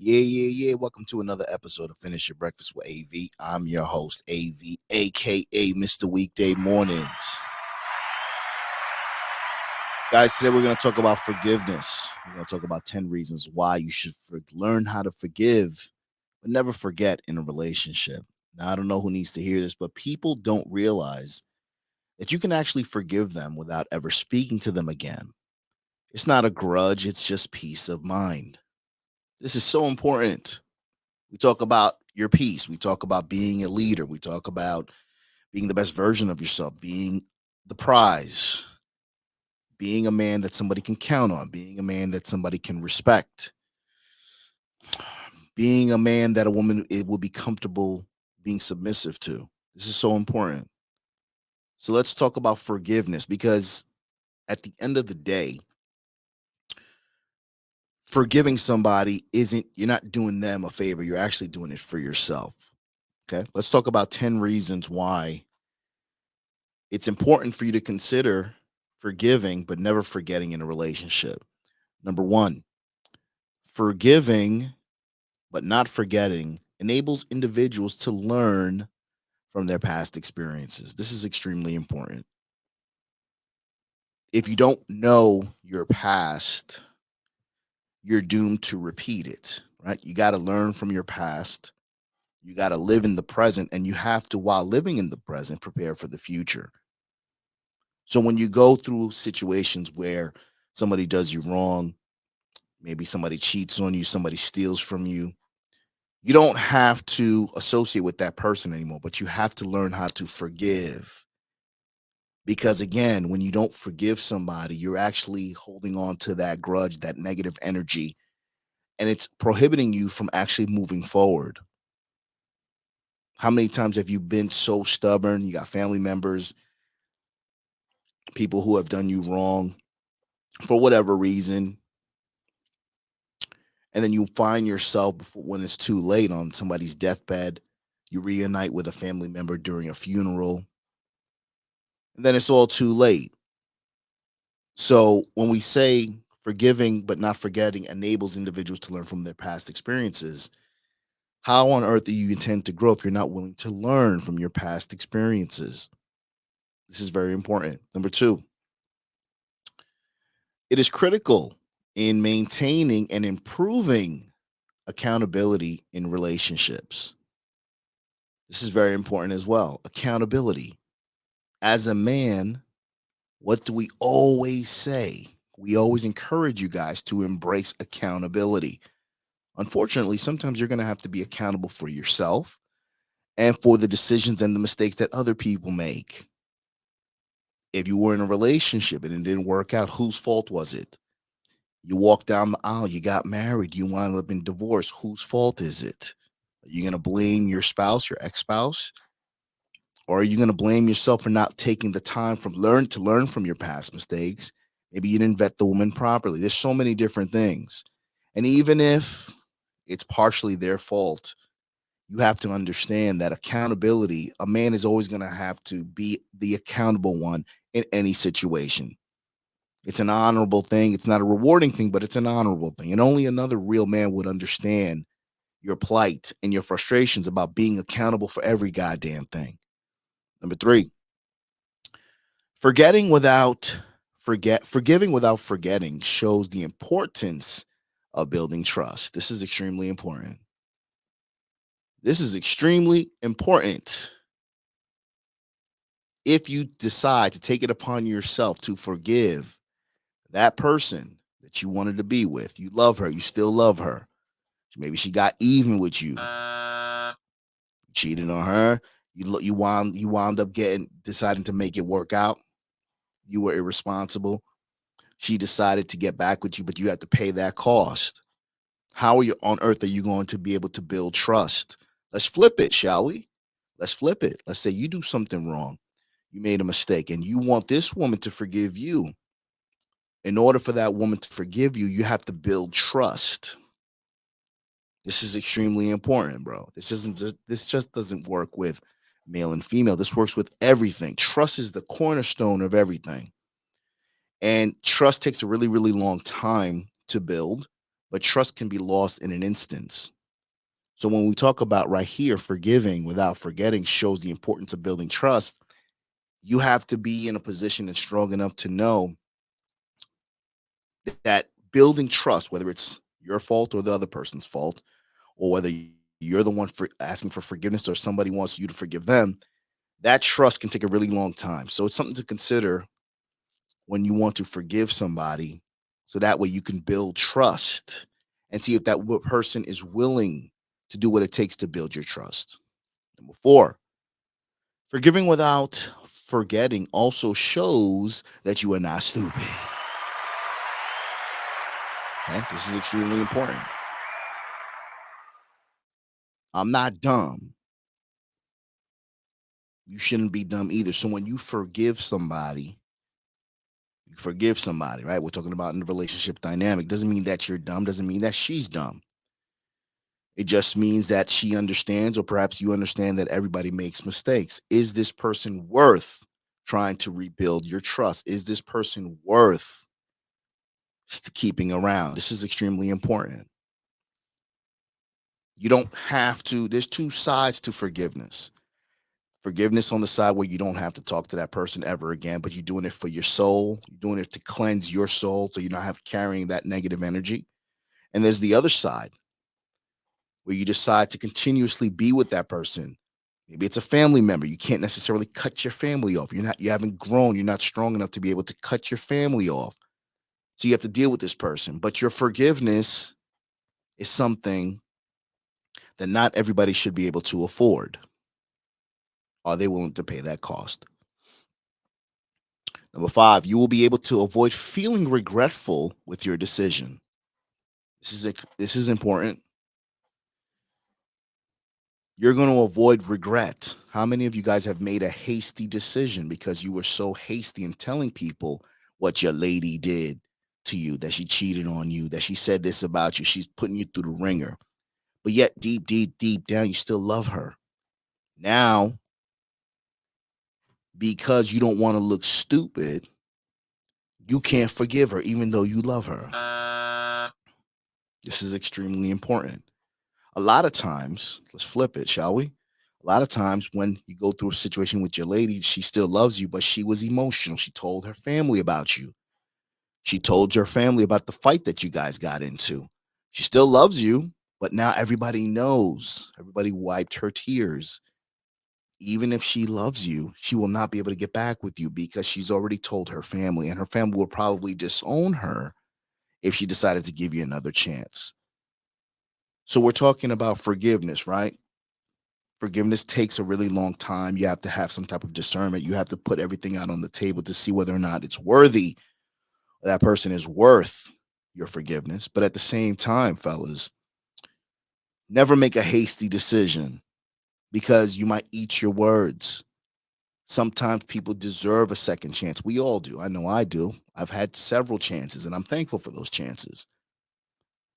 Yeah. Welcome to another episode of Finish Your Breakfast with AV. I'm your host, AV, aka Mr. Weekday Mornings. Guys, today we're going to talk about forgiveness. We're going to talk about 10 reasons why you should learn how to forgive, but never forget in a relationship. Now, I don't know who needs to hear this, but people don't realize that you can actually forgive them without ever speaking to them again. It's not a grudge, it's just peace of mind. This is so important. We talk about your peace. We talk about being a leader. We talk about being the best version of yourself, being the prize, being a man that somebody can count on, being a man that somebody can respect, being a man that a woman it will be comfortable being submissive to. This is so important. So let's talk about forgiveness because at the end of the day, forgiving somebody isn't you're not doing them a favor, you're actually doing it for yourself. Okay? Let's talk about 10 reasons why it's important for you to consider forgiving, but never forgetting in a relationship. Number one, forgiving, but not forgetting enables individuals to learn from their past experiences. This is extremely important. If you don't know your past, you're doomed to repeat it, right? You got to learn from your past. You got to live in the present, and you have to, while living in the present, prepare for the future. So when you go through situations where somebody does you wrong, maybe somebody cheats on you, somebody steals from you, you don't have to associate with that person anymore, but you have to learn how to forgive. Because again, when you don't forgive somebody, you're actually holding on to that grudge, that negative energy, and it's prohibiting you from actually moving forward. How many times have you been so stubborn? You got family members, people who have done you wrong for whatever reason, and then you find yourself when it's too late on somebody's deathbed, you reunite with a family member during a funeral, and then it's all too late. So when we say forgiving but not forgetting enables individuals to learn from their past experiences, how on earth do you intend to grow if you're not willing to learn from your past experiences? This is very important. Number two, it is critical in maintaining and improving accountability in relationships. This is very important as well. Accountability. As a man, what do we always say? We always encourage you guys to embrace accountability. Unfortunately, sometimes you're going to have to be accountable for yourself and for the decisions and the mistakes that other people make. If you were in a relationship and it didn't work out, whose fault was it? You walked down the aisle, you got married, you wound up in divorce. Whose fault is it? Are you going to blame your spouse, your ex spouse? Or are you going to blame yourself for not taking the time from learn from your past mistakes? Maybe you didn't vet the woman properly. There's so many different things. And even if it's partially their fault, you have to understand that accountability, a man is always going to have to be the accountable one in any situation. It's an honorable thing. It's not a rewarding thing, but it's an honorable thing. And only another real man would understand your plight and your frustrations about being accountable for every goddamn thing. Number three, Forgetting without forgiving without forgetting shows the importance of building trust. This is extremely important. This is extremely important. If you decide to take it upon yourself to forgive that person that you wanted to be with, you love her, you still love her. Maybe she got even with you, cheated on her. You wound up getting deciding to make it work out. You were irresponsible. She decided to get back with you, but you have to pay that cost. How are you on earth are you going to be able to build trust? Let's flip it, shall we? Let's flip it. Let's say you do something wrong. You made a mistake and you want this woman to forgive you. In order for that woman to forgive you, you have to build trust. This is extremely important, bro. This just doesn't work with male and female. This works with everything. Trust is the cornerstone of everything. And trust takes a really, really long time to build, but trust can be lost in an instance. So when we talk about right here, forgiving without forgetting shows the importance of building trust. You have to be in a position and strong enough to know that building trust, whether it's your fault or the other person's fault, or whether you're the one for asking for forgiveness or somebody wants you to forgive them, that trust can take a really long time. So it's something to consider when you want to forgive somebody. So that way you can build trust and see if that person is willing to do what it takes to build your trust. Number four, forgiving without forgetting also shows that you are not stupid. Okay, this is extremely important. I'm not dumb. You shouldn't be dumb either. So when you forgive somebody, right? We're talking about in the relationship dynamic. Doesn't mean that you're dumb, doesn't mean that she's dumb. It just means that she understands, or perhaps you understand that everybody makes mistakes. Is this person worth trying to rebuild your trust? Is this person worth keeping around? This is extremely important. You don't have to, there's two sides to forgiveness. Forgiveness on the side where you don't have to talk to that person ever again, but you're doing it for your soul. You're doing it to cleanse your soul so you're not have carrying that negative energy. And there's the other side where you decide to continuously be with that person. Maybe it's a family member. You can't necessarily cut your family off. You haven't grown. You're not strong enough to be able to cut your family off. So you have to deal with this person. But your forgiveness is something that not everybody should be able to afford. Are they willing to pay that cost? Number five, you will be able to avoid feeling regretful with your decision. This is important. You're going to avoid regret. How many of you guys have made a hasty decision because you were so hasty in telling people what your lady did to you, that she cheated on you, that she said this about you, she's putting you through the ringer, but yet deep, deep, deep down, you still love her. Now, because you don't want to look stupid, you can't forgive her, even though you love her. This is extremely important. A lot of times, let's flip it, shall we? A lot of times when you go through a situation with your lady, she still loves you, but she was emotional. She told her family about you. She told your family about the fight that you guys got into. She still loves you, but now everybody knows. Everybody wiped her tears. Even if she loves you, she will not be able to get back with you because she's already told her family, and her family will probably disown her if she decided to give you another chance. So we're talking about forgiveness, right? Forgiveness takes a really long time. You have to have some type of discernment. You have to put everything out on the table to see whether or not it's worthy. That person is worth your forgiveness. But at the same time, fellas, never make a hasty decision because you might eat your words. Sometimes people deserve a second chance. We all do. I know I do. I've had several chances and I'm thankful for those chances.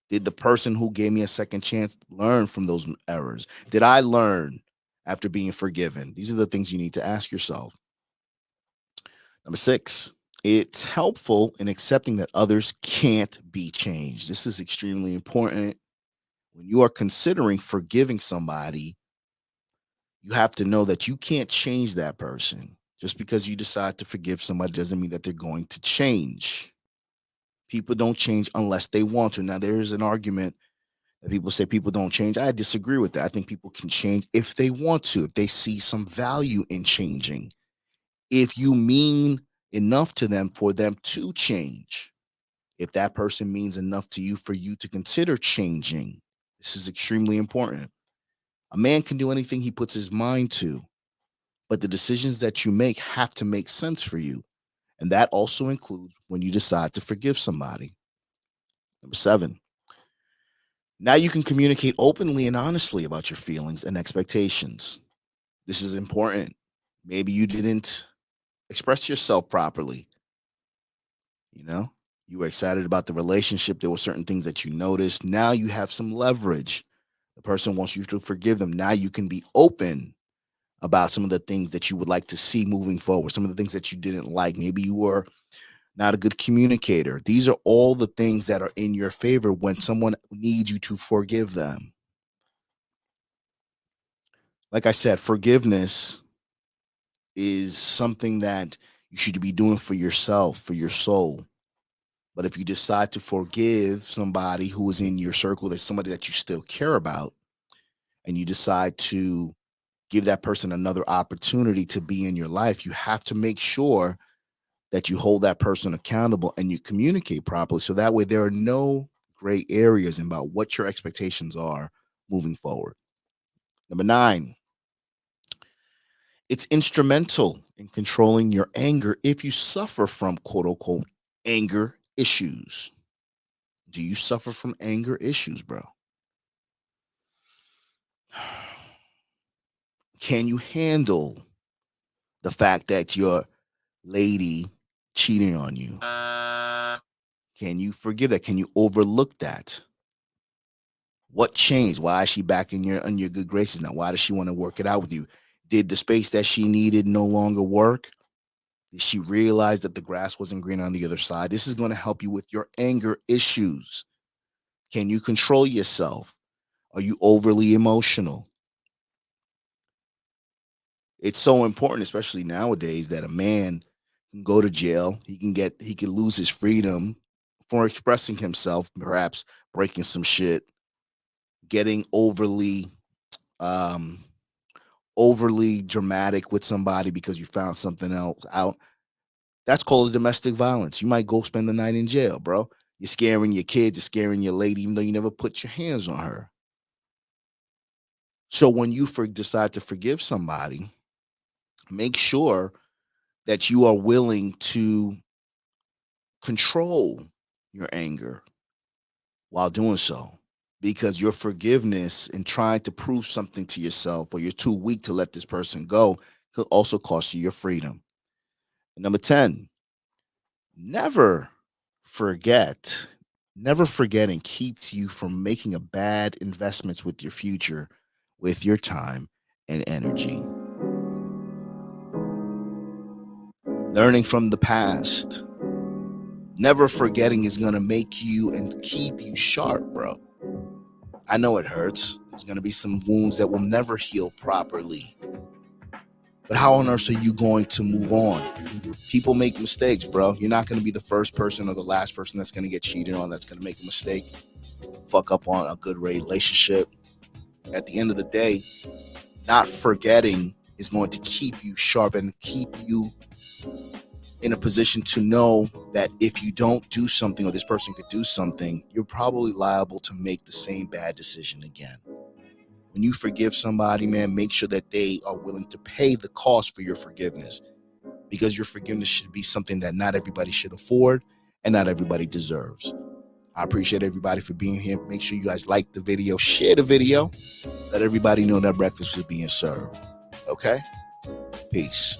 Did the person who gave me a second chance learn from those errors? Did I learn after being forgiven? These are the things you need to ask yourself. Number six, it's helpful in accepting that others can't be changed. This is extremely important. When you are considering forgiving somebody, you have to know that you can't change that person. Just because you decide to forgive somebody doesn't mean that they're going to change. People don't change unless they want to. Now, there is an argument that people say people don't change. I disagree with that. I think people can change if they want to, if they see some value in changing. If you mean enough to them for them to change, if that person means enough to you for you to consider changing, this is extremely important. A man can do anything he puts his mind to, but the decisions that you make have to make sense for you. And that also includes when you decide to forgive somebody. Number seven, now you can communicate openly and honestly about your feelings and expectations. This is important. Maybe you didn't express yourself properly. You know, you were excited about the relationship. There were certain things that you noticed. Now you have some leverage. The person wants you to forgive them. Now you can be open about some of the things that you would like to see moving forward, some of the things that you didn't like. Maybe you were not a good communicator. These are all the things that are in your favor when someone needs you to forgive them. Like I said, forgiveness is something that you should be doing for yourself, for your soul. But if you decide to forgive somebody who is in your circle, that's somebody that you still care about, and you decide to give that person another opportunity to be in your life, you have to make sure that you hold that person accountable and you communicate properly. So that way there are no gray areas about what your expectations are moving forward. Number 9, it's instrumental in controlling your anger if you suffer from quote unquote anger issues. Do you suffer from anger issues, bro? Can you handle the fact that your lady cheating on you? Can you forgive that? Can you overlook that? What changed? Why is she back in your good graces now? Why does she want to work it out with you? Did the space that she needed no longer work? Did she realize that the grass wasn't green on the other side? This is going to help you with your anger issues. Can you control yourself? Are you overly emotional? It's so important, especially nowadays, that a man can go to jail. He can lose his freedom for expressing himself, perhaps breaking some shit, getting um overly dramatic with somebody because you found something else out. That's called domestic violence. You might go spend the night in jail, bro. You're scaring your kids, you're scaring your lady, even though you never put your hands on her. So when you decide to forgive somebody, make sure that you are willing to control your anger while doing so, because your forgiveness and trying to prove something to yourself, or you're too weak to let this person go, could also cost you your freedom. And number 10, never forget. Never forgetting keeps you from making a bad investments with your future, with your time and energy. Learning from the past, never forgetting is going to make you and keep you sharp, bro. I know it hurts. There's going to be some wounds that will never heal properly. But how on earth are you going to move on? People make mistakes, bro. You're not going to be the first person or the last person that's going to get cheated on, that's going to make a mistake, fuck up on a good relationship. At the end of the day, not forgetting is going to keep you sharp and keep you in a position to know that if you don't do something, or this person could do something, you're probably liable to make the same bad decision again. When you forgive somebody, man, make sure that they are willing to pay the cost for your forgiveness, because your forgiveness should be something that not everybody should afford and not everybody deserves. I appreciate everybody for being here. Make sure you guys like the video, share the video, let everybody know that breakfast is being served. Okay? Peace.